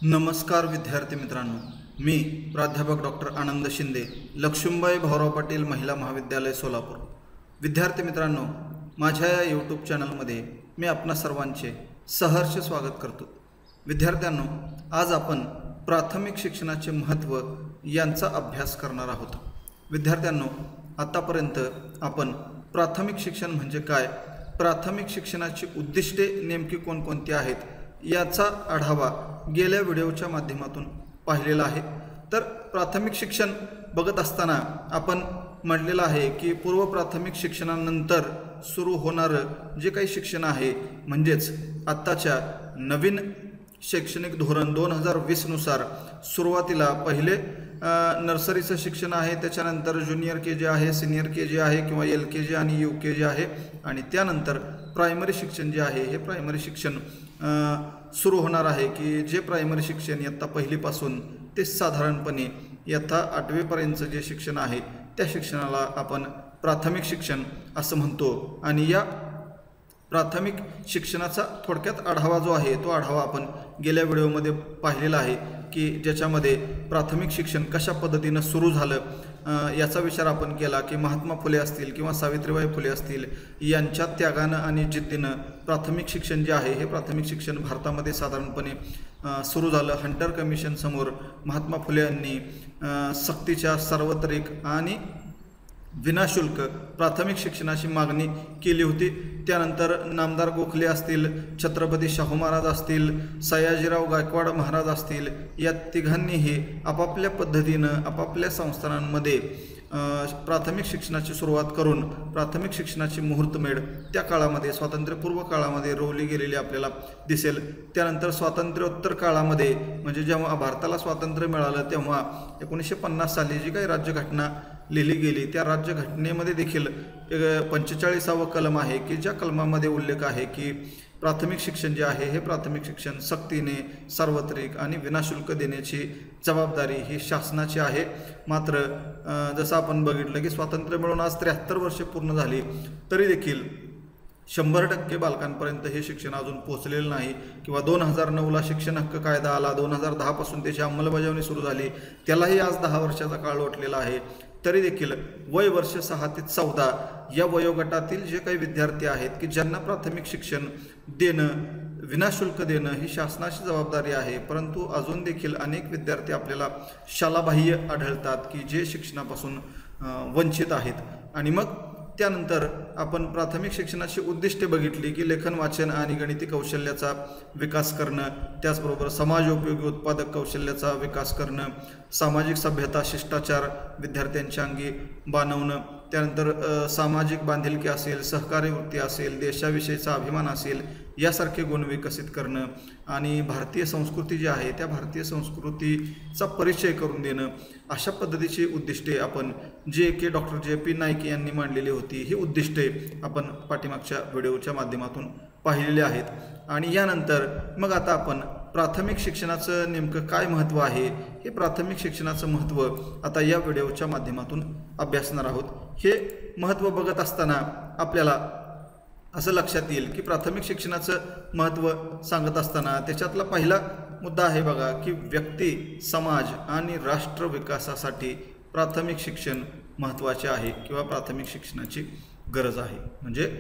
नमस्कार विद्यार्थी मित्रांनो, मी प्राध्यापक डॉक्टर आनंद शिंदे, लक्ष्मीबाई भाऊराव पाटील महिला महाविद्यालय सोलापूर। विद्यार्थी मित्रांनो, माझ्या या यूट्यूब चॅनलमध्ये मी आपणा सर्वांचे सहर्ष स्वागत करतो। विद्यार्थ्यांनो, आज आपण प्राथमिक शिक्षणाचे महत्त्व यांचा अभ्यास करणार आहोत। विद्यार्थ्यांनो, आतापर्यंत आपण प्राथमिक शिक्षण म्हणजे काय, प्राथमिक शिक्षणाची उद्दिष्टे नेमकी कोणकोणती आहेत याचा आढावा गेल्या व्हिडिओच्या माध्यमातून पाहिलेला आहे। तर प्राथमिक शिक्षण बघत असताना आपण म्हटलेलं आहे की पूर्व प्राथमिक शिक्षणानंतर सुरू होणारं जे काही शिक्षण आहे म्हणजेच आत्ताच्या नवीन शैक्षणिक धोरण 2020 नुसार सुरुवातीला पहिले नर्सरीचं शिक्षण आहे, त्याच्यानंतर ज्युनियर के जी आहे, सिनियर के जी आहे किंवा LKG आणि UKG आहे, आणि त्यानंतर प्रायमरी शिक्षण जे आहे हे प्रायमरी शिक्षण सुरू होणार आहे की जे प्रायमरी शिक्षण इयत्ता पहिलीपासून ते साधारणपणे इयत्ता 8वीपर्यंतचं जे शिक्षण आहे त्या शिक्षणाला आपण प्राथमिक शिक्षण असं म्हणतो। आणि या प्राथमिक शिक्षणाचा थोडक्यात आढावा जो आहे तो आढावा आपण गेल्या व्हिडिओमध्ये पाहिलेला आहे की ज्याच्यामध्ये प्राथमिक शिक्षण कशा पद्धतीनं सुरू झालं याचा विचार आपण केला की महात्मा फुले असतील किंवा सावित्रीबाई फुले असतील यांच्या त्यागानं आणि जिद्दीनं प्राथमिक शिक्षण जे आहे हे प्राथमिक शिक्षण भारतामध्ये साधारणपणे सुरू झालं। हंटर कमिशन समोर महात्मा फुले यांनी सक्तीच्या सार्वत्रिक आणि विनाशुल्क प्राथमिक शिक्षणाची मागणी केली होती। त्यानंतर नामदार गोखले असतील, छत्रपती शाहू महाराज असतील, सयाजीराव गायकवाड महाराज असतील, या तिघांनीही आपापल्या पद्धतीनं आपापल्या संस्थानांमध्ये प्राथमिक शिक्षणाची सुरुवात करून प्राथमिक शिक्षणाची मुहूर्तमेढ त्या काळामध्ये स्वातंत्र्यपूर्व काळामध्ये रोवली गेलेली आपल्याला दिसेल। त्यानंतर स्वातंत्र्योत्तर काळामध्ये म्हणजे जेव्हा भारताला स्वातंत्र्य मिळालं तेव्हा 1950 साली जी काही राज्यघटना लिहिली गेली त्या राज्यघटनेमध्ये देखील 45वा कलम आहे की ज्या कलमामध्ये उल्लेख आहे की प्राथमिक शिक्षण जे आहे हे प्राथमिक शिक्षण सक्तीने सार्वत्रिक आणि विनाशुल्क देण्याची जबाबदारी ही शासनाची आहे। मात्र जसं आपण बघितलं की स्वातंत्र्य मिळून आज 73 वर्षे पूर्ण झाली तरी देखील 100% बालकांपर्यंत हे शिक्षण अजून पोहोचलेलं नाही किंवा 2009ला शिक्षण हक्क कायदा आला, 2010 पासून त्याची अंमलबजावणी सुरू झाली, त्यालाही आज 10 वर्षाचा काळ लोटलेला आहे, तरी देखील वय वर्ष 6 ते 14 या वयोगटातील जे काही विद्यार्थी आहेत की ज्यांना प्राथमिक शिक्षण देणं विनाशुल्क देणं ही शासनाची जबाबदारी आहे। परंतु अजून देखील अनेक विद्यार्थी आपल्याला शालाबाह्य आढळतात की जे शिक्षणापासून वंचित आहेत। आणि मग त्यानंतर आपण प्राथमिक शिक्षणाची उद्दिष्टे बघितली की लेखन वाचन आणि गणिती कौशल्याचा विकास करणं, त्याचबरोबर समाजोपयोगी उत्पादक कौशल्याचा विकास करणं, सामाजिक सभ्यता शिष्टाचार विद्यार्थ्यांच्या अंगी बाणवणं, त्यानंतर सामाजिक बांधिलकी असेल, सहकारी वृत्ती असेल, देशाविषयीचा अभिमान असेल यासारखे गुण विकसित करणं, आणि भारतीय संस्कृती जी आहे त्या भारतीय संस्कृतीचा परिचय करून देणं, अशा पद्धतीची उद्दिष्टे आपण जे डॉक्टर JP नाईक यांनी मांडलेली होती ही उद्दिष्टे आपण पाठीमागच्या व्हिडिओच्या माध्यमातून पाहिलेले आहेत। आणि यानंतर मग आता आपण प्राथमिक शिक्षणाचं नेमकं काय महत्त्व आहे हे प्राथमिक शिक्षणाचं महत्त्व आता या व्हिडिओच्या माध्यमातून अभ्यासणार आहोत। हे महत्त्व बघत असताना आपल्याला असं लक्षात येईल की प्राथमिक शिक्षणाचं महत्त्व सांगत असताना त्याच्यातला पहिला मुद्दा आहे बघा की व्यक्ती, समाज आणि राष्ट्र विकासासाठी प्राथमिक शिक्षण महत्त्वाचे आहे किंवा प्राथमिक शिक्षणाची गरज आहे। म्हणजे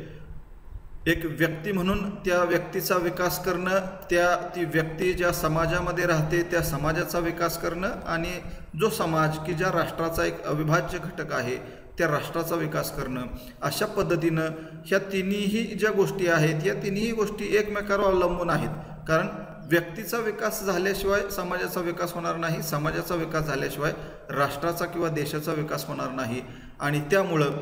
एक व्यक्ती म्हणून त्या व्यक्तीचा विकास करणं, ती व्यक्ती ज्या समाजामध्ये राहते त्या समाजाचा विकास करणं, आणि जो समाज की ज्या राष्ट्राचा एक अविभाज्य घटक आहे त्या राष्ट्राचा विकास करणं, अशा पद्धतीनं ह्या तिन्ही ज्या गोष्टी आहेत या तिन्ही गोष्टी एकमेकांवर अवलंबून आहेत। कारण व्यक्तीचा विकास झाल्याशिवाय समाजाचा विकास होणार नाही, समाजाचा विकास झाल्याशिवाय राष्ट्राचा किंवा देशाचा विकास होणार नाही। आणि त्यामुळं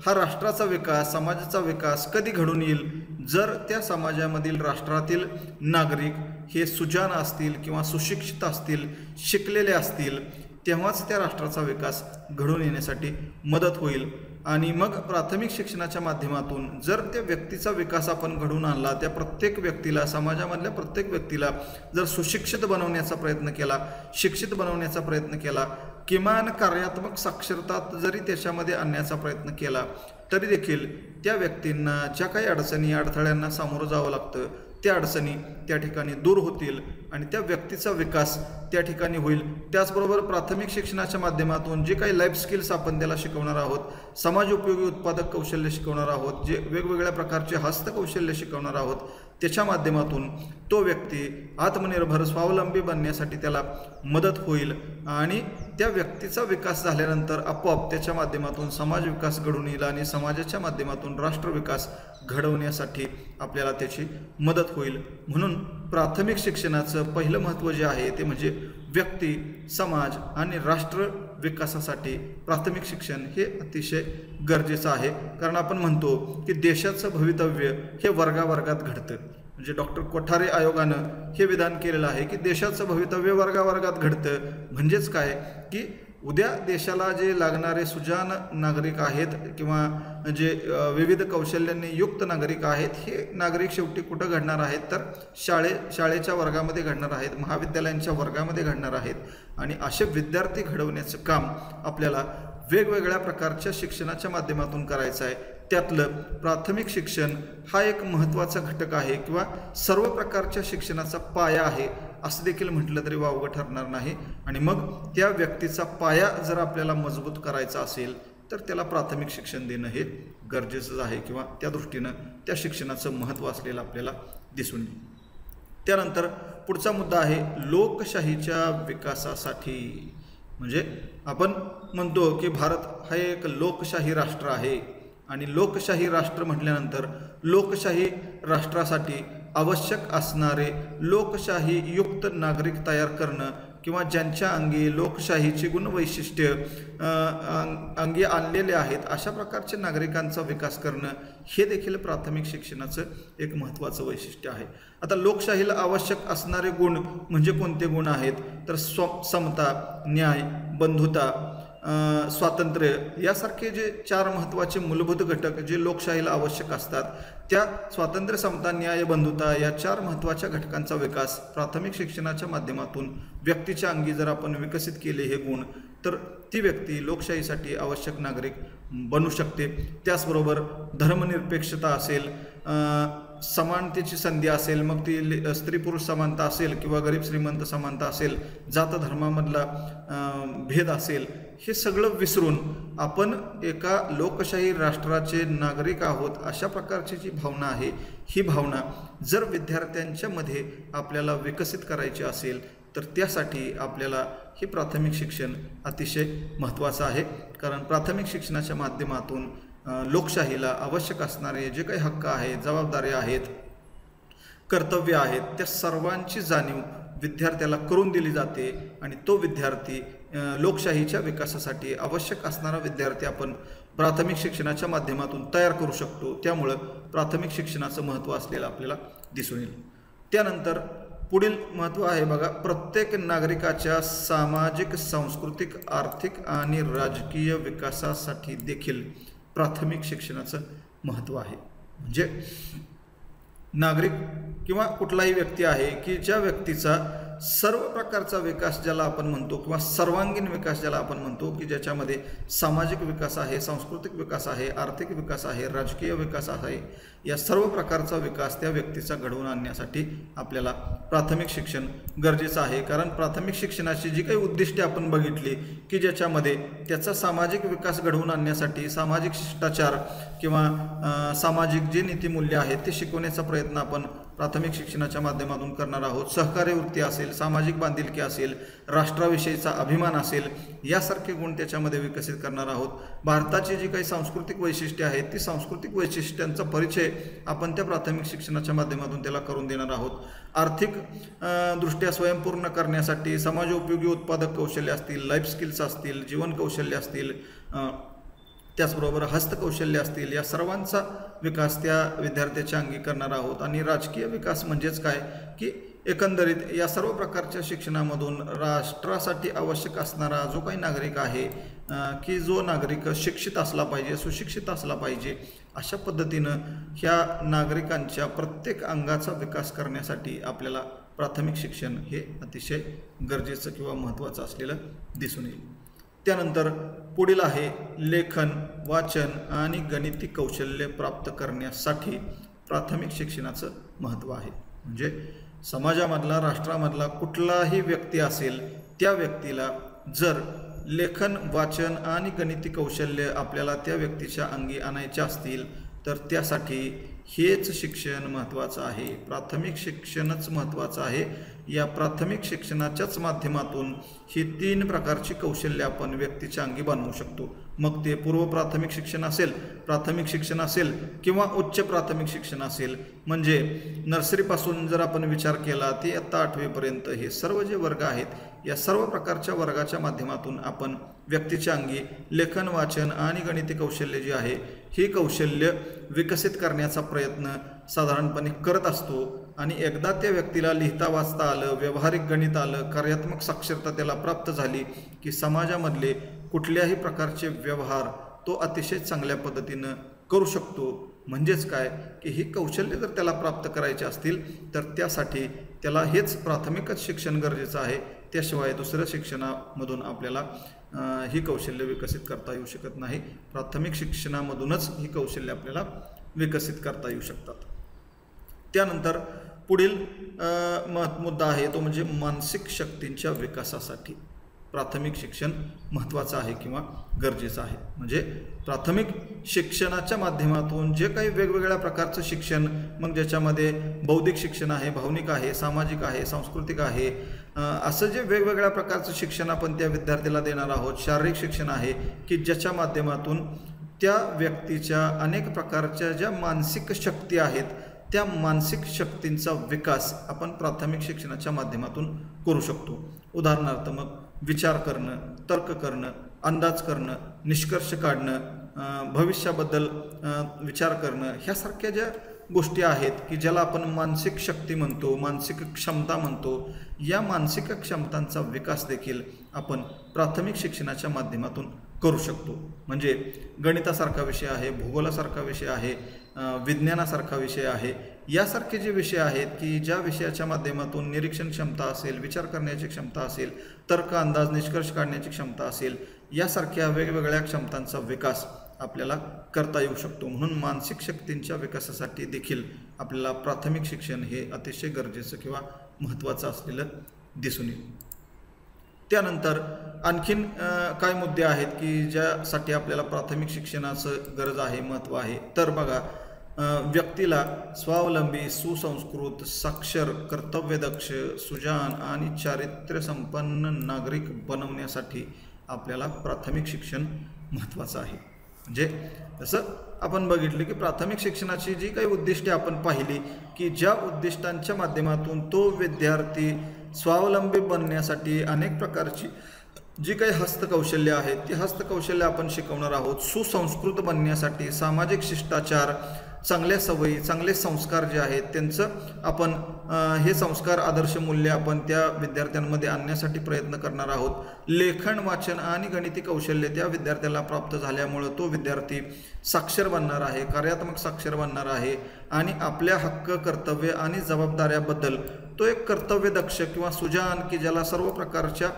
हा राष्ट्राचा विकास, समाजाचा विकास कधी घडून येईल जर त्या समाजामधील राष्ट्रातील नागरिक हे सुजाण असतील किंवा सुशिक्षित असतील, शिकलेले असतील, तेव्हाच त्या राष्ट्राचा विकास घडून येण्यासाठी मदत होईल। आणि मग प्राथमिक शिक्षणाच्या माध्यमातून जर त्या व्यक्तीचा विकास आपण घडवून आणला, त्या प्रत्येक व्यक्तीला, समाजामधल्या प्रत्येक व्यक्तीला जर सुशिक्षित बनवण्याचा प्रयत्न केला, शिक्षित बनवण्याचा प्रयत्न केला, किमान कार्यात्मक साक्षरता जरी त्याच्यामध्ये आणण्याचा प्रयत्न केला तरी देखील त्या व्यक्तींना ज्या काही अडचणी अडथळ्यांना सामोरं जावं लागतं त्या अडचणी त्या ठिकाणी दूर होतील आणि त्या व्यक्तीचा विकास त्या ठिकाणी होईल। त्याचबरोबर प्राथमिक शिक्षणाच्या माध्यमातून जे काही लाईफ स्किल्स आपण त्याला शिकवणार आहोत, समाज उपयोगी उत्पादक कौशल्य शिकवणार आहोत, जे वेगवेगळ्या प्रकारचे हस्तकौशल्य शिकवणार आहोत, त्याच्या माध्यमातून तो व्यक्ती आत्मनिर्भर स्वावलंबी बनण्यासाठी त्याला मदत होईल आणि त्या व्यक्तीचा विकास झाल्यानंतर आपोआप त्याच्या माध्यमातून समाज विकास घडून येईल आणि समाजाच्या माध्यमातून राष्ट्र विकास घडवण्यासाठी आपल्याला त्याची मदत होईल। म्हणून प्राथमिक शिक्षणाचं पहिलं महत्त्व जे आहे ते म्हणजे व्यक्ती, समाज आणि राष्ट्र विकासासाठी प्राथमिक शिक्षण हे अतिशय गरजेचं आहे। कारण आपण म्हणतो की देशाचं भवितव्य हे वर्गावर्गात घडतं। म्हणजे डॉक्टर कोठारे आयोगानं हे विधान केलेलं आहे की देशाचं भवितव्य वर्गावर्गात घडतं। म्हणजेच काय की उद्या देशाला जे लागणारे सुजाण नागरिक आहेत किंवा जे विविध कौशल्यांनी युक्त नागरिक आहेत, हे नागरिक शेवटी कुठं घडणार आहेत तर शाळेच्या वर्गामध्ये घडणार आहेत, महाविद्यालयांच्या वर्गामध्ये घडणार आहेत। आणि असे विद्यार्थी घडवण्याचं काम आपल्याला वेगवेगळ्या प्रकारच्या शिक्षणाच्या माध्यमातून करायचं आहे। त्यातलं प्राथमिक शिक्षण हा एक महत्त्वाचा घटक आहे किंवा सर्व प्रकारच्या शिक्षणाचा पाया आहे असं देखील म्हटलं तरी वावगं ठरणार नाही। आणि मग त्या व्यक्तीचा पाया जर आपल्याला मजबूत करायचा असेल तर त्याला प्राथमिक शिक्षण देणं हे गरजेचंच आहे किंवा त्या दृष्टीनं त्या शिक्षणाचं महत्त्व असलेलं आपल्याला दिसून येईल। त्यानंतर पुढचा मुद्दा आहे लोकशाहीच्या विकासासाठी। म्हणजे आपण म्हणतो की भारत हा एक लोकशाही राष्ट्र आहे आणि लोकशाही राष्ट्र म्हटल्यानंतर लोकशाही राष्ट्रासाठी आवश्यक असणारे लोकशाही युक्त नागरिक तयार करणं किंवा ज्यांच्या अंगी लोकशाहीची गुणवैशिष्ट्य अंगी आणलेले आहेत अशा प्रकारच्या नागरिकांचा विकास करणं हे देखील प्राथमिक शिक्षणाचं एक महत्त्वाचं वैशिष्ट्य आहे। आता लोकशाहीला आवश्यक असणारे गुण म्हणजे कोणते गुण आहेत तर समता, न्याय, बंधुता, स्वातंत्र्य यासारखे जे 4 महत्त्वाचे मूलभूत घटक जे लोकशाहीला आवश्यक असतात, त्या स्वातंत्र्य, समता, न्याय, बंधुता या 4 महत्त्वाच्या घटकांचा विकास प्राथमिक शिक्षणाच्या माध्यमातून व्यक्तीच्या अंगी जर आपण विकसित केले हे गुण तर ती व्यक्ती लोकशाहीसाठी आवश्यक नागरिक बनू शकते। त्याचबरोबर धर्मनिरपेक्षता असेल, समानतेची संधी असेल, मग ती स्त्री पुरुष समानता असेल किंवा गरीब श्रीमंत समानता असेल, जात धर्मामधला भेद असेल, हे सगळं विसरून आपण एका लोकशाही राष्ट्राचे नागरिक आहोत अशा प्रकारची जी भावना आहे ही भावना जर विद्यार्थ्यांच्या मध्ये आपल्याला विकसित करायची असेल तर त्यासाठी आपल्याला हे प्राथमिक शिक्षण अतिशय महत्त्वाचं आहे। कारण प्राथमिक शिक्षणाच्या माध्यमातून लोकशाहीला आवश्यक असणारे जे काही हक्क आहेत, जबाबदाऱ्या आहेत, कर्तव्य आहेत, त्या सर्वांची जाणीव विद्यार्थ्याला करून दिली जाते आणि तो विद्यार्थी लोकशाहीच्या विकासासाठी आवश्यक असणारा विद्यार्थी आपण प्राथमिक शिक्षणाच्या माध्यमातून तयार करू शकतो। त्यामुळं प्राथमिक शिक्षणाचं महत्त्व असलेलं आपल्याला दिसून येईल। त्यानंतर पुढील महत्त्व आहे बघा, प्रत्येक नागरिकाच्या सामाजिक, सांस्कृतिक, आर्थिक आणि राजकीय विकासासाठी देखील प्राथमिक शिक्षणाचं महत्त्व आहे। म्हणजे नागरिक किंवा कुठलाही व्यक्ती आहे की ज्या व्यक्तीचा सर्व प्रकारचा विकास ज्याला आपण म्हणतो किंवा सर्वांगीण विकास ज्याला आपण म्हणतो की ज्याच्यामध्ये सामाजिक विकास आहे, सांस्कृतिक विकास आहे, आर्थिक विकास आहे, राजकीय विकास आहे, या सर्व प्रकारचा विकास त्या व्यक्तीचा घडवून आणण्यासाठी आपल्याला प्राथमिक शिक्षण गरजेचं आहे। कारण प्राथमिक शिक्षणाची जी काही उद्दिष्टे आपण बघितली की ज्याच्यामध्ये त्याचा सामाजिक विकास घडवून आणण्यासाठी सामाजिक शिष्टाचार किंवा सामाजिक जे नीतिमूल्य आहेत ते शिकवण्याचा प्रयत्न आपण प्राथमिक शिक्षणाच्या माध्यमातून करणार आहोत। सहकार्य वृत्ती असेल, सामाजिक बांधिलकी असेल, राष्ट्राविषयीचा अभिमान असेल, यासारखे गुण त्याच्यामध्ये विकसित करणार आहोत। भारताची जी काही सांस्कृतिक वैशिष्ट्ये आहेत ती सांस्कृतिक वैशिष्ट्यांचा परिचय आपण त्या प्राथमिक शिक्षणाच्या माध्यमातून त्याला करून देणार आहोत। आर्थिक दृष्ट्या स्वयंपूर्ण करण्यासाठी समाजोपयोगी उत्पादक कौशल्य असतील, लाईफ स्किल्स असतील, जीवन कौशल्य असतील, त्याचबरोबर हस्तकौशल्य असतील, या सर्वांचा विकास त्या विद्यार्थ्याच्या अंगी करणार आहोत। आणि राजकीय विकास म्हणजेच काय की एकंदरीत या सर्व प्रकारच्या शिक्षणामधून राष्ट्रासाठी आवश्यक असणारा जो काही नागरिक आहे की जो नागरिक शिक्षित असला पाहिजे, सुशिक्षित असला पाहिजे, अशा पद्धतीनं ह्या नागरिकांच्या प्रत्येक अंगाचा विकास करण्यासाठी आपल्याला प्राथमिक शिक्षण हे अतिशय गरजेचं किंवा महत्त्वाचं असलेलं दिसून येईल। त्यानंतर पुढील आहे लेखन, वाचन आणि गणिती कौशल्य प्राप्त करण्यासाठी प्राथमिक शिक्षणाचं महत्त्व आहे। म्हणजे समाजामधला, राष्ट्रामधला कुठलाही व्यक्ती असेल, त्या व्यक्तीला जर लेखन, वाचन आणि गणिती कौशल्य आपल्याला त्या व्यक्तीच्या अंगी आणायचे असतील तर त्यासाठी हेच शिक्षण महत्त्वाचं आहे. प्राथमिक शिक्षणच महत्त्वाचं आहे. या प्राथमिक शिक्षणाच्याच माध्यमातून ही 3 प्रकारची कौशल्य आपण व्यक्तीच्या अंगी बनवू शकतो. मग ते पूर्व प्राथमिक शिक्षण असेल, प्राथमिक शिक्षण असेल किंवा उच्च प्राथमिक शिक्षण असेल. म्हणजे नर्सरीपासून जर आपण विचार केला ते इयत्ता 8वी पर्यंत हे सर्व जे वर्ग आहेत, या सर्व प्रकारच्या वर्गाच्या माध्यमातून आपण व्यक्तीच्या अंगी लेखन, वाचन आणि गणिती कौशल्य जे आहे ही कौशल्य विकसित करण्याचा प्रयत्न साधारणपणे करत असतो. आणि एकदा त्या व्यक्तीला लिहिता वाचता आलं, व्यावहारिक गणित आलं, कार्यात्मक साक्षरता त्याला प्राप्त झाली की समाजामधले कुठल्याही प्रकारचे व्यवहार तो अतिशय चांगल्या पद्धतीनं करू शकतो. म्हणजेच काय की ही कौशल्य जर त्याला प्राप्त करायची असतील तर त्यासाठी त्याला हेच प्राथमिकच शिक्षण गरजेचं आहे. त्याशिवाय दुसऱ्या शिक्षणामधून आपल्याला ही कौशल्य विकसित करता येऊ शकत नाही. प्राथमिक शिक्षणामधूनच ही कौशल्य आपल्याला विकसित करता येऊ शकतात. त्यानंतर पुढील मुद्दा आहे तो म्हणजे मानसिक शक्तींच्या विकासासाठी प्राथमिक शिक्षण महत्त्वाचं आहे किंवा गरजेचं आहे. म्हणजे प्राथमिक शिक्षणाच्या माध्यमातून जे काही वेगवेगळ्या प्रकारचं शिक्षण, मग ज्याच्यामध्ये बौद्धिक शिक्षण आहे, भावनिक आहे, सामाजिक आहे, सांस्कृतिक आहे, असं जे वेगवेगळ्या प्रकारचं शिक्षण आपण त्या विद्यार्थ्याला देणार आहोत. शारीरिक शिक्षण आहे की ज्याच्या माध्यमातून त्या व्यक्तीच्या अनेक प्रकारच्या ज्या मानसिक शक्ती आहेत त्या मानसिक शक्तींचा विकास आपण प्राथमिक शिक्षणाच्या माध्यमातून करू शकतो. उदाहरणार्थ मग विचार करणं, तर्क करणं, अंदाज करणं, निष्कर्ष काढणं, भविष्याबद्दल विचार करणं, ह्यासारख्या ज्या गोष्टी आहेत की ज्याला आपण मानसिक शक्ती म्हणतो, मानसिक क्षमता म्हणतो, या मानसिक क्षमतांचा विकास देखील आपण प्राथमिक शिक्षणाच्या माध्यमातून करू शकतो. म्हणजे गणितासारखा विषय आहे, भूगोलासारखा विषय आहे, विज्ञानासारखा विषय आहे, यासारखे जे विषय आहेत की ज्या विषयाच्या माध्यमातून निरीक्षण क्षमता असेल, विचार करण्याची क्षमता असेल, तर्क, अंदाज, निष्कर्ष काढण्याची क्षमता असेल, यासारख्या वेगवेगळ्या क्षमतांचा विकास आपल्याला करता येऊ शकतो. म्हणून मानसिक शक्तींच्या विकासासाठी देखील आपल्याला प्राथमिक शिक्षण हे अतिशय गरजेचं किंवा महत्त्वाचं असलेलं दिसून येईल. त्यानंतर आणखीन काय मुद्दे आहेत की ज्यासाठी आपल्याला प्राथमिक शिक्षणाचं गरज आहे, महत्त्व आहे. तर बघा, व्यक्तीला स्वावलंबी, सुसंस्कृत, साक्षर, कर्तव्यदक्ष, सुजाण आणि चारित्र्यसंपन्न नागरिक बनवण्यासाठी आपल्याला प्राथमिक शिक्षण महत्त्वाचं आहे. म्हणजे जसं आपण बघितलं की प्राथमिक शिक्षणाची जी काही उद्दिष्टे आपण पाहिली की ज्या उद्दिष्टांच्या माध्यमातून तो विद्यार्थी स्वावलंबी बनण्यासाठी अनेक प्रकारची जी काही हस्तकौशल्य आहेत ती हस्तकौशल्य आपण शिकवणार आहोत. सुसंस्कृत बनण्यासाठी सामाजिक शिष्टाचार, चांगल्या सवयी, चांगले संस्कार जे आहेत त्यांचं आपण हे संस्कार, आदर्श मूल्य आपण त्या विद्यार्थ्यांमध्ये आणण्यासाठी प्रयत्न करणार आहोत. लेखन, वाचन आणि गणिती कौशल्य त्या विद्यार्थ्याला प्राप्त झाल्यामुळं तो विद्यार्थी साक्षर बनणार आहे, कार्यात्मक साक्षर बनणार आहे आणि आपल्या हक्क, कर्तव्य आणि जबाबदाऱ्याबद्दल तो एक कर्तव्यदक्ष किंवा सुजाण की ज्याला सर्व प्रकारच्या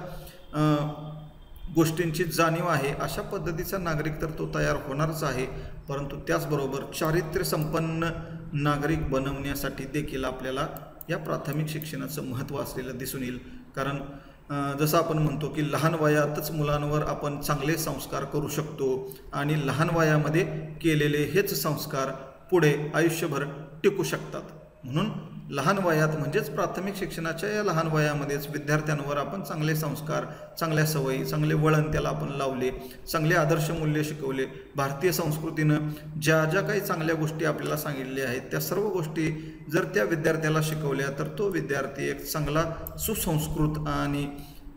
गोष्टींची जाणीव आहे अशा पद्धतीचा नागरिक तर तो तयार होणारच आहे. परंतु त्याचबरोबर चारित्र्यसंपन्न नागरिक बनवण्यासाठी देखील आपल्याला या प्राथमिक शिक्षणाचं महत्त्व असलेलं दिसून येईल. कारण जसं आपण म्हणतो की लहान वयातच मुलांवर आपण चांगले संस्कार करू शकतो आणि लहान वयामध्ये केलेले हेच संस्कार पुढे आयुष्यभर टिकू शकतात. म्हणून लहान वयात म्हणजेच प्राथमिक शिक्षणाच्या या लहान वयामध्येच विद्यार्थ्यांवर आपण चांगले संस्कार, चांगल्या सवयी, चांगले वळण त्याला आपण लावले, चांगले आदर्श मूल्य शिकवले, भारतीय संस्कृतीनं ज्या ज्या काही चांगल्या गोष्टी आपल्याला सांगितल्या आहेत त्या सर्व गोष्टी जर त्या विद्यार्थ्याला शिकवल्या तर तो विद्यार्थी एक चांगला सुसंस्कृत आणि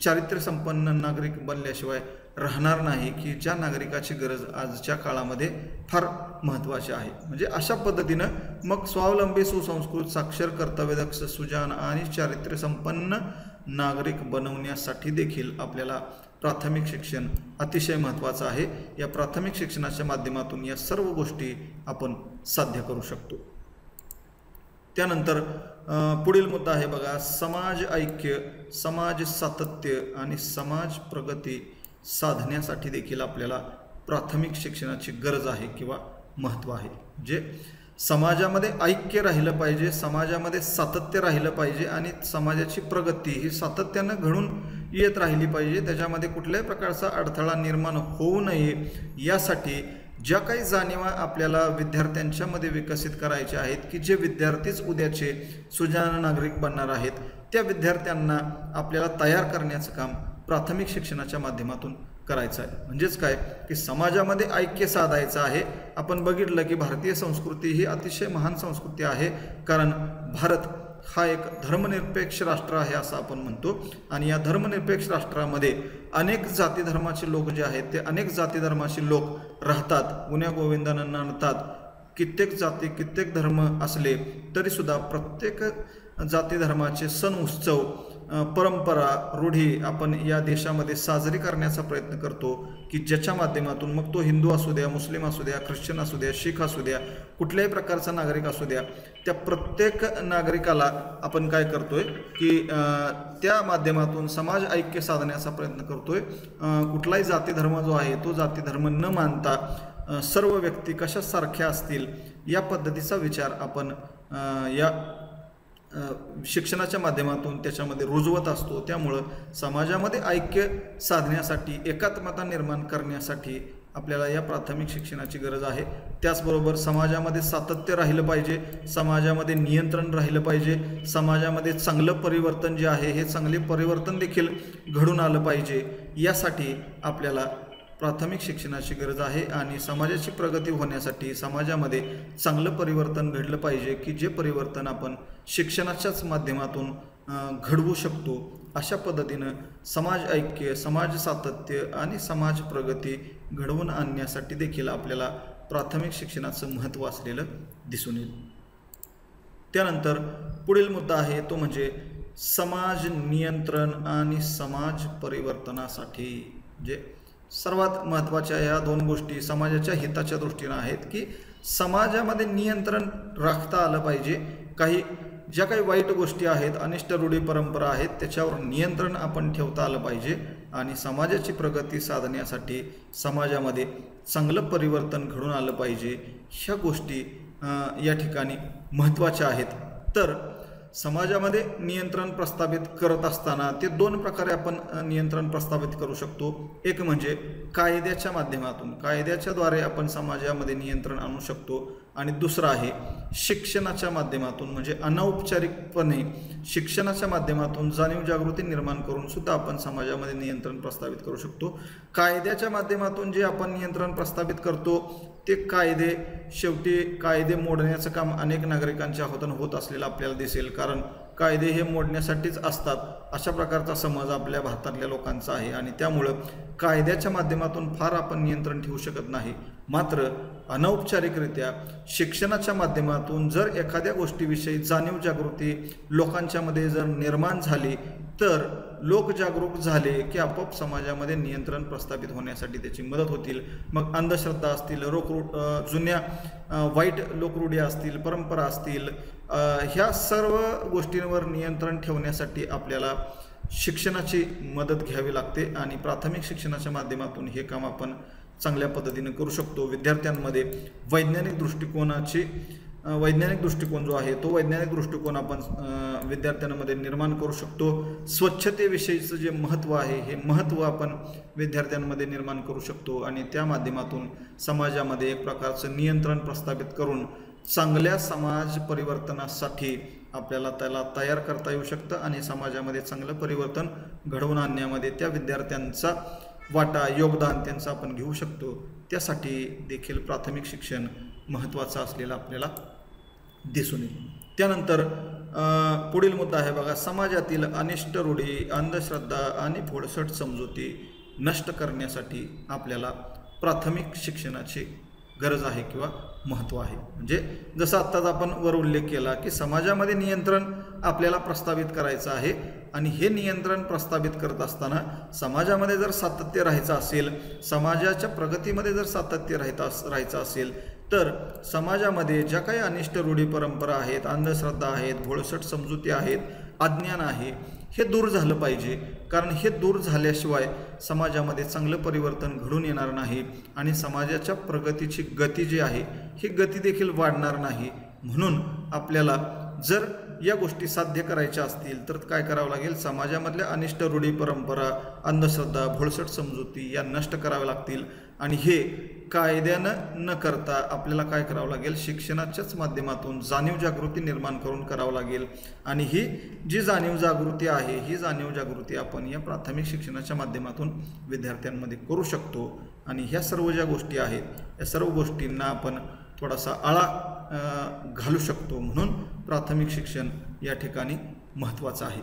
चारित्र्यसंपन्न नागरिक बनल्याशिवाय राहणार नाही की ज्या नागरिकाची गरज आजच्या काळामध्ये फार महत्त्वाची आहे. म्हणजे अशा पद्धतीनं मग स्वावलंबी, सुसंस्कृत, साक्षर, कर्तव्यदक्ष, सुजाण आणि चारित्र्यसंपन्न नागरिक बनवण्यासाठी देखील आपल्याला प्राथमिक शिक्षण अतिशय महत्त्वाचं आहे. या प्राथमिक शिक्षणाच्या माध्यमातून या सर्व गोष्टी आपण साध्य करू शकतो. त्यानंतर पुढील मुद्दा आहे बघा, समाज ऐक्य, समाज सातत्य आणि समाज प्रगती साधण्यासाठी देखील आपल्याला प्राथमिक शिक्षणाची गरज आहे किंवा महत्त्व आहे. म्हणजे समाजामध्ये ऐक्य राहिलं पाहिजे, समाजामध्ये सातत्य राहिलं पाहिजे आणि समाजाची प्रगती ही सातत्यानं घडून येत राहिली पाहिजे. त्याच्यामध्ये कुठल्याही प्रकारचा अडथळा निर्माण होऊ नये यासाठी ज्या काही जाणीवा आपल्याला विद्यार्थ्यांच्यामध्ये विकसित करायच्या आहेत की जे विद्यार्थीच उद्याचे सुजाण नागरिक बनणार आहेत, त्या विद्यार्थ्यांना आपल्याला तयार करण्याचं काम प्राथमिक शिक्षणाच्या माध्यमातून करायचं आहे. म्हणजेच काय की समाजामध्ये ऐक्य साधायचं आहे. आपण बघितलं की भारतीय संस्कृती ही अतिशय महान संस्कृती आहे, कारण भारत हा एक धर्मनिरपेक्ष राष्ट्र आहे असं आपण म्हणतो. आणि या धर्मनिरपेक्ष राष्ट्रामध्ये अनेक जाती धर्माचे लोक जे आहेत ते अनेक जाती धर्माचे लोक राहतात, गुण्या गोविंदानं नांदतात. कित्येक जाती कित्येक धर्म असले तरीसुद्धा प्रत्येक जाती धर्माचे सण उत्सव परंपरा रूढी आपण या देशामध्ये साजरी करण्याचा प्रयत्न करतो की ज्याच्या माध्यमातून मग तो हिंदू असू द्या, मुस्लिम असू द्या, ख्रिश्चन असू द्या, शीख असू द्या, कुठल्याही प्रकारचा नागरिक असू द्या, त्या प्रत्येक नागरिकाला आपण काय करतोय की त्या माध्यमातून समाज ऐक्य साधण्याचा प्रयत्न करतोय. कुठलाही जाती धर्म जो आहे तो जाती धर्म न मानता सर्व व्यक्ती कशासारख्या असतील या पद्धतीचा विचार आपण या शिक्षणाच्या माध्यमातून त्याच्यामध्ये रुजवत असतो. त्यामुळं समाजामध्ये ऐक्य साधण्यासाठी, एकात्मता निर्माण करण्यासाठी आपल्याला या प्राथमिक शिक्षणाची गरज आहे. त्याचबरोबर समाजामध्ये सातत्य राहिलं पाहिजे, समाजामध्ये नियंत्रण राहिलं पाहिजे, समाजामध्ये चांगलं परिवर्तन जे आहे हे चांगले परिवर्तन देखील घडून आलं पाहिजे. यासाठी आपल्याला प्राथमिक शिक्षणाची गरज आहे आणि समाजाची प्रगती होण्यासाठी समाजामध्ये चांगलं परिवर्तन घडलं पाहिजे की जे परिवर्तन आपण शिक्षणाच्याच माध्यमातून घडवू शकतो. अशा पद्धतीनं समाज ऐक्य, समाज सातत्य आणि समाज प्रगती घडवून आणण्यासाठी देखील आपल्याला प्राथमिक शिक्षणाचं महत्त्व असलेलं दिसून येईल. त्यानंतर पुढील मुद्दा आहे तो म्हणजे समाज नियंत्रण आणि समाज परिवर्तनासाठी. म्हणजे सर्वात महत्त्वाच्या या दोन गोष्टी समाजाच्या हिताच्या दृष्टीनं आहेत की समाजामध्ये नियंत्रण राखता आलं पाहिजे. ज्या काही वाईट गोष्टी आहेत, अनिष्ट रूढी परंपरा आहेत, त्याच्यावर नियंत्रण आपण ठेवता आलं पाहिजे आणि समाजाची प्रगती साधण्यासाठी समाजामध्ये चांगलं परिवर्तन घडून आलं पाहिजे. ह्या गोष्टी या ठिकाणी महत्त्वाच्या आहेत. तर समाजामध्ये नियंत्रण प्रस्थापित करत असताना ते दोन प्रकारे आपण नियंत्रण प्रस्थापित करू शकतो. एक म्हणजे कायद्याच्या माध्यमातून, कायद्याच्याद्वारे आपण समाजामध्ये नियंत्रण आणू शकतो. आणि दुसरं आहे शिक्षणाच्या माध्यमातून, म्हणजे अनौपचारिकपणे शिक्षणाच्या माध्यमातून जाणीव जागृती निर्माण करून सुद्धा आपण समाजामध्ये नियंत्रण प्रस्थापित करू शकतो. कायद्याच्या माध्यमातून जे आपण नियंत्रण प्रस्थापित करतो ते कायदे शेवटी कायदे मोडण्याचं काम अनेक नागरिकांच्या हातून होत असलेलं आपल्याला दिसेल, कारण कायदे हे मोडण्यासाठीच असतात अशा प्रकारचा समज आपल्या भारतातल्या लोकांचा आहे. आणि त्यामुळं कायद्याच्या माध्यमातून फार आपण नियंत्रण ठेवू शकत नाही. मात्र अनौपचारिकरित्या शिक्षणाच्या माध्यमातून जर एखाद्या गोष्टीविषयी जाणीव जागृती लोकांच्यामध्ये जर निर्माण झाली तर लोक जागरूक झाले की आपोआप समाजामध्ये नियंत्रण प्रस्थापित होण्यासाठी त्याची मदत होतील. मग अंधश्रद्धा असतील, जुन्या वाईट लोकरूढी असतील, परंपरा असतील, ह्या सर्व गोष्टींवर नियंत्रण ठेवण्यासाठी आपल्याला शिक्षणाची मदत घ्यावी लागते आणि प्राथमिक शिक्षणाच्या माध्यमातून हे काम आपण चांगल्या पद्धतीने करू शकतो. विद्यार्थ्यांमध्ये वैज्ञानिक दृष्टिकोन जो आहे तो वैज्ञानिक दृष्टिकोन आपण विद्यार्थ्यांमध्ये निर्माण करू शकतो. स्वच्छतेविषयीचं जे महत्त्व आहे हे महत्त्व आपण विद्यार्थ्यांमध्ये निर्माण करू शकतो आणि त्या माध्यमातून समाजामध्ये एक प्रकारचं नियंत्रण प्रस्थापित करून चांगल्या समाज परिवर्तनासाठी आपल्याला त्याला तयार करता येऊ शकतं आणि समाजामध्ये चांगलं परिवर्तन घडवून आणण्यामध्ये त्या विद्यार्थ्यांचा वाटा, योगदान त्यांचं आपण घेऊ शकतो. त्यासाठी देखील प्राथमिक शिक्षण महत्त्वाचं असलेलं आपल्याला दिसून येईल. त्यानंतर पुढील मुद्दा आहे बघा, समाजातील अनिष्ट रूढी, अंधश्रद्धा आणि फोडसट समजुती नष्ट करण्यासाठी आपल्याला प्राथमिक शिक्षणाची गरज आहे किंवा महत्त्व आहे. म्हणजे जसं आत्ताच आपण वर उल्लेख केला की समाजामध्ये नियंत्रण आपल्याला प्रस्थापित करायचं आहे आणि हे नियंत्रण प्रस्थापित करत असताना समाजामध्ये जर सातत्य राहायचं असेल, समाजाच्या प्रगतीमध्ये जर सातत्य राहायचं असेल तर समाजामध्ये ज्या काही अनिष्ट रूढी परंपरा आहेत, अंधश्रद्धा आहेत, भोळसट समजुती आहेत, अज्ञान आहे, हे दूर झालं पाहिजे, कारण हे दूर झाल्याशिवाय समाजामध्ये चांगलं परिवर्तन घडून येणार नाही आणि समाजाच्या प्रगतीची गती जी आहे ही गती देखील वाढणार नाही। म्हणून आपल्याला जर या गोष्टी साध्य करायच्या असतील तर काय करावं लागेल, समाजामधल्या अनिष्ट रूढी परंपरा, अंधश्रद्धा, भोळसट समजुती या नष्ट कराव्या लागतील आणि हे कायद्यानं न करता आपल्याला काय करावं लागेल, शिक्षणाच्याच माध्यमातून जाणीव जागृती निर्माण करून करावं लागेल। आणि ही जी जाणीव जागृती आहे ही जाणीव जागृती आपण या प्राथमिक शिक्षणाच्या माध्यमातून विद्यार्थ्यांमध्ये करू शकतो आणि ह्या सर्व ज्या गोष्टी आहेत या सर्व गोष्टींना आपण थोडासा आळा घालू शकतो। म्हणून प्राथमिक शिक्षण या ठिकाणी महत्त्वाचं आहे।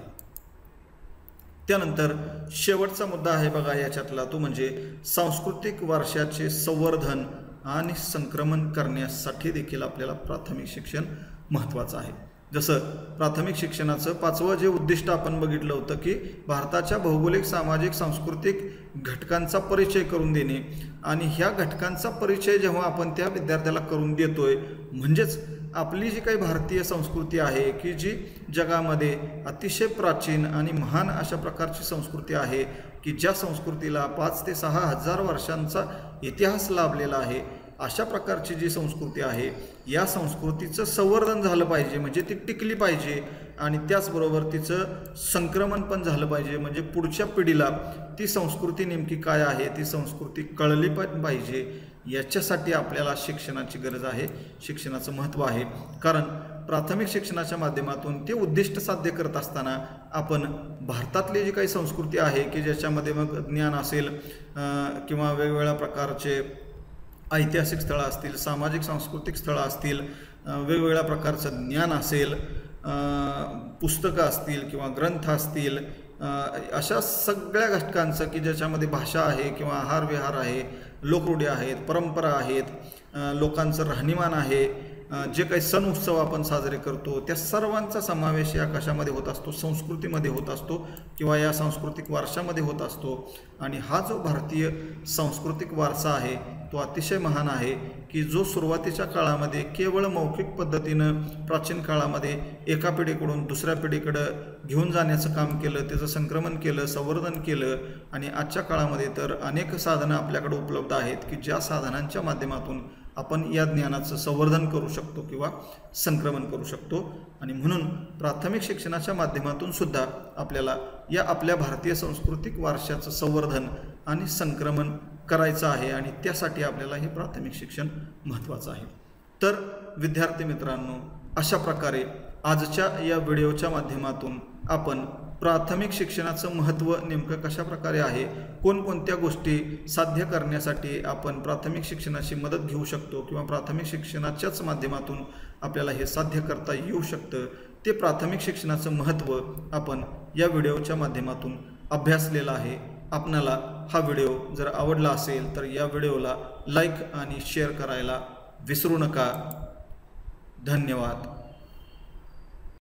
त्यानंतर शेवटचा मुद्दा आहे बघा याच्यातला, तो म्हणजे सांस्कृतिक वारशाचे संवर्धन आणि संक्रमण करण्यासाठी देखील आपल्याला प्राथमिक शिक्षण महत्त्वाचं आहे। जसं प्राथमिक शिक्षणाचं 5वं जे उद्दिष्ट आपण बघितलं होतं की भारताच्या भौगोलिक, सामाजिक, सांस्कृतिक घटकांचा परिचय करून देणे आणि ह्या घटकांचा परिचय जेव्हा आपण त्या विद्यार्थ्याला करून देतोय म्हणजेच आपली जी काही भारतीय संस्कृती आहे की जी जगामध्ये अतिशय प्राचीन आणि महान अशा प्रकारची संस्कृती आहे की ज्या संस्कृतीला 5 ते 6 हजार वर्षांचा इतिहास लाभलेला आहे, अशा प्रकारची जी संस्कृती आहे या संस्कृतीचं संवर्धन झालं पाहिजे, म्हणजे ती टिकली पाहिजे आणि त्याचबरोबर तिचं संक्रमण पण झालं पाहिजे, म्हणजे पुढच्या पिढीला ती संस्कृती नेमकी काय आहे ती संस्कृती कळली पण पाहिजे। याच्यासाठी आपल्याला शिक्षणाची गरज आहे, शिक्षणाचं महत्त्व आहे। कारण प्राथमिक शिक्षणाच्या माध्यमातून ते उद्दिष्ट साध्य करत असताना आपण भारतातली जी काही संस्कृती आहे की ज्याच्यामध्ये मग ज्ञान असेल किंवा वेगवेगळ्या प्रकारचे ऐतिहासिक स्थळं असतील, सामाजिक सांस्कृतिक स्थळं असतील, वेगवेगळ्या प्रकारचं ज्ञान असेल, पुस्तकं असतील किंवा ग्रंथ असतील, अशा सगळ्या घटकांचं की ज्याच्यामध्ये भाषा आहे किंवा आहार विहार आहे, लोकरूढी आहेत, परंपरा आहेत, लोकांचं राहणीमान आहे, जे काही सण उत्सव आपण साजरे करतो त्या सर्वांचा समावेश या कशामध्ये होत असतो, संस्कृतीमध्ये होत असतो किंवा या सांस्कृतिक वारशामध्ये होत असतो। आणि हा जो भारतीय सांस्कृतिक वारसा आहे तो अतिशय महान आहे की जो सुरुवातीच्या काळामध्ये केवळ मौखिक पद्धतीनं प्राचीन काळामध्ये एका पिढीकडून दुसऱ्या पिढीकडं घेऊन जाण्याचं काम केलं, त्याचं संक्रमण केलं, संवर्धन केलं आणि आजच्या काळामध्ये तर अनेक साधनं आपल्याकडे उपलब्ध आहेत की ज्या साधनांच्या माध्यमातून आपण या ज्ञानाचं संवर्धन करू शकतो किंवा संक्रमण करू शकतो। आणि म्हणून प्राथमिक शिक्षणाच्या माध्यमातून सुद्धा आपल्याला या आपल्या भारतीय सांस्कृतिक वारशाचं संवर्धन आणि संक्रमण करायचं आहे आणि त्यासाठी आपल्याला हे प्राथमिक शिक्षण महत्त्वाचं आहे। तर विद्यार्थी मित्रांनो, अशा प्रकारे आजच्या या व्हिडिओच्या माध्यमातून आपण प्राथमिक शिक्षणाचं महत्त्व नेमकं कशा प्रकारे आहे, कोणकोणत्या गोष्टी साध्य करण्यासाठी आपण प्राथमिक शिक्षणाची मदत घेऊ शकतो किंवा प्राथमिक शिक्षणाच्याच माध्यमातून आपल्याला हे साध्य करता येऊ शकतं, ते प्राथमिक शिक्षणाचं महत्त्व आपण या व्हिडिओच्या माध्यमातून अभ्यासलेलं आहे। आपणाला हा व्हिडिओ जर आवडला असेल तर या व्हिडिओला लाईक आणि शेअर करायला विसरू नका। धन्यवाद।